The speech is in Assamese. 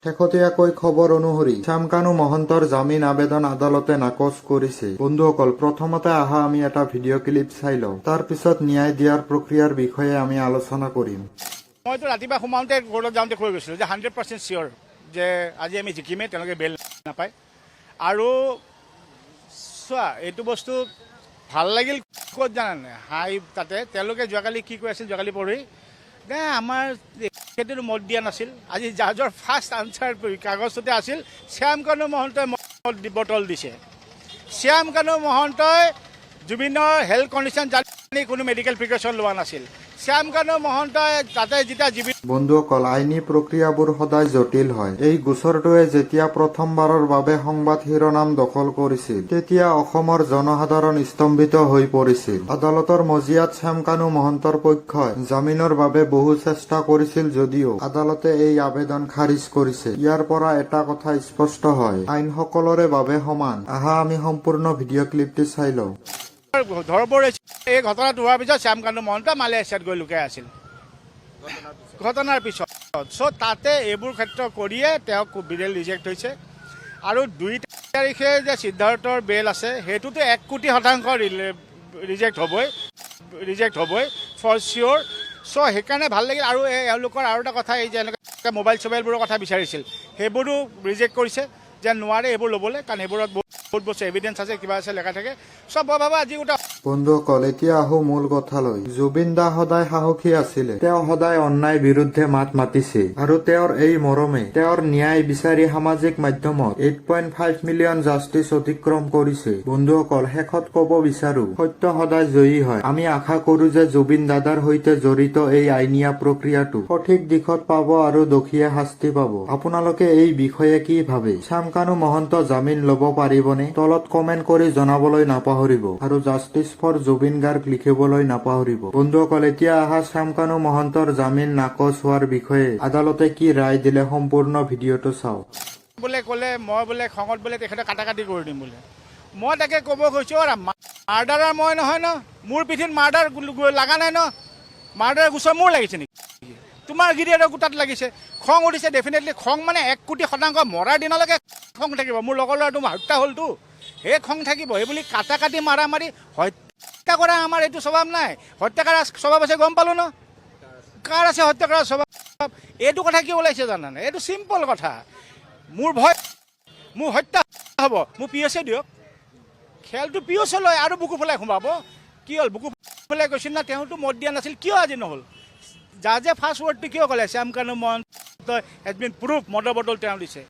শেহতীয়াকৈ খবৰ অনুসৰি শ্যামকানু মহন্তৰ জামিন আবেদন আদালতে নাকচ কৰিছে। বন্ধুসকল, প্ৰথমতে আহা আমি এটা ভিডিঅ' ক্লিপ চাই লওঁ, তাৰ পিছত ন্যায় দিয়াৰ প্ৰক্ৰিয়াৰ বিষয়ে আমি আলোচনা কৰিম। মইতো ৰাতিপুৱা সোমাওঁতে কোৰ্টত যাওঁতে কৈ গৈছিলোঁ যে 100% চিয়'ৰ যে আজি আমি জিকিমেই, তেওঁলোকে বেল নাপায়। আৰু চোৱা, এইটো বস্তু ভাল লাগিল ক'ত জানানে, হাই তাতে তেওঁলোকে যোৱাকালি কি কৈ আছিল, যোৱাকালি পঢ়ি নে আমাৰ সেইটো মত দিয়া নাছিল। আজি জাজৰ ফাৰ্ষ্ট আনচাৰ কাগজতে আছিল শ্যামকানু মহন্তই বটল দিছে। শ্যামকানু মহন্তই জুবিনৰ হেল্থ কণ্ডিশ্যন জানি কোনো মেডিকেল প্ৰিকশ্যন লোৱা নাছিল। শ্যামকানু মহন্তই তাতে যেতিয়া বন্ধুসকল, আইনী প্ৰক্ৰিয়াবোৰ সদায় জটিল হয়। এই গোচৰটোৱে যেতিয়া প্ৰথমবাৰৰ বাবে সংবাদ শিৰোনাম দখল কৰিছিল, তেতিয়া অসমৰ জনসাধাৰণ স্তম্ভিত হৈ পৰিছিল। আদালতৰ মজিয়াত শ্যামকানু মহন্তৰ পক্ষই জামিনৰ বাবে বহু চেষ্টা কৰিছিল যদিও আদালতে এই আবেদন খাৰিজ কৰিছে। ইয়াৰ পৰা এটা কথা স্পষ্ট হয়, আইন সকলোৰে বাবে সমান। আহা আমি সম্পূৰ্ণ ভিডিঅ' ক্লিপটি চাই লওঁ। ধৰবৰ এই ঘটনাটো হোৱাৰ পিছত শ্যামকানু মহন্ত মালয়েছিয়াত গৈ লুকাই আছিল ঘটনাৰ পিছত। চ' তাতে এইবোৰ ক্ষেত্ৰ কৰিয়ে তেওঁক বিৰেল ৰিজেক্ট হৈছে। আৰু 2 তাৰিখে যে সিদ্ধাৰ্থৰ বেল আছে, সেইটোতো 1,00,00,000% ৰিজেক্ট হ'বই ফৰ চিয়'ৰ। চ' সেইকাৰণে ভাল লাগিল। আৰু এওঁলোকৰ আৰু এটা কথা, এই যে এনেকৈ মোবাইল চবাইলবোৰৰ কথা বিচাৰিছিল, সেইবোৰো ৰিজেক্ট কৰিছে যে নোৱাৰে এইবোৰ ল'বলৈ, কাৰণ এইবোৰত বহুত বস্তু এভিডেঞ্চ আছে, কিবা আছে, লেখা থাকে। চব মই ভাবা আজি গোটা বন্ধুসকল, এতিয়া আহো মূল কথালৈ। জুবিন দা সদায় সাহসী আছিলে। তেওঁ সদায় অন্যায় বিৰুদ্ধে মাত মাতিছে, আৰু তেওঁৰ এই মৰমে তেওঁৰ ন্যায় বিচাৰি সামাজিক মাধ্যমত 8.5 মিলিয়ন জাষ্টিচ অতিক্ৰম কৰিছে। বন্ধুসকল, শেষত ক'ব বিচাৰো, সত্য সদায় জয়ী হয়। আমি আশা কৰো যে জুবিন দাদাৰ সৈতে জড়িত এই আইনীয়া প্ৰক্ৰিয়াটো সঠিক দিশত পাব আৰু দোষীয়ে শাস্তি পাব। আপোনালোকে এই বিষয়ে কি ভাবে? শ্যামকানু মহন্ত জামিন ল'ব পাৰিবনে? তলত কমেন্ট কৰি জনাবলৈ নাপাহৰিব, আৰু জাষ্টিচ ফৰ জুবিন গাৰ্গ লিখিবলৈ নাপাহৰিব। বন্ধুসকল, এতিয়া আহা শ্যামকানু মহন্তৰ জামিন নাকচ হোৱাৰ বিষয়ে আদালতে কি ৰায় দিলে সম্পূৰ্ণ ভিডিঅ'টো চাওঁ। বোলে ক'লে মই বোলে খঙত বোলে তেখেতে কাটাকাটি কৰি দিম বোলে। মই তাকে ক'ব কৈছোঁ, মাৰ্ডাৰাৰ মই নহয় ন, মোৰ পিঠিত মাৰ্ডাৰ লগা নাই ন, মাৰ্ডাৰৰ গোচৰ মোৰ লাগিছে নেকি? তোমাৰ গিৰিয়েৰৰ গোটাত লাগিছে। খং উঠিছে, ডেফিনেটলি খং মানে 1,00,00,000% মৰাৰ দিনলৈকে খং থাকিব। মোৰ লগৰ ল'ৰাটো হত্যা হ'লতো, সেই খং থাকিব। সেইবুলি কাটি মাৰা মাৰি হত্যা কৰা আমাৰ এইটো স্বভাৱ নাই। হত্যা কৰাৰ স্বভাৱ আছে গম পালোঁ ন, কাৰ আছে হত্যা কৰাৰ স্বভাৱ। এইটো কথা কি ওলাইছে জানানে? এইটো চিম্পল কথা। মোৰ ভয়, মোৰ হত্যা হ'ব, মোৰ PSA দিয়ক। খেলটো PSA লয় আৰু বুকু ফেলাই সোমাব। কি হ'ল, বুকু ফেলাই কৈছিল না, তেওঁতো মত দিয়া নাছিল, কিয় আজি নহ'ল? জাজে ফাৰ্ষ্ট ৱৰ্ডটো কিয় ক'লে? Shyamkanu Mahanta has been proof, মদৰ বটল তেওঁ দিছে।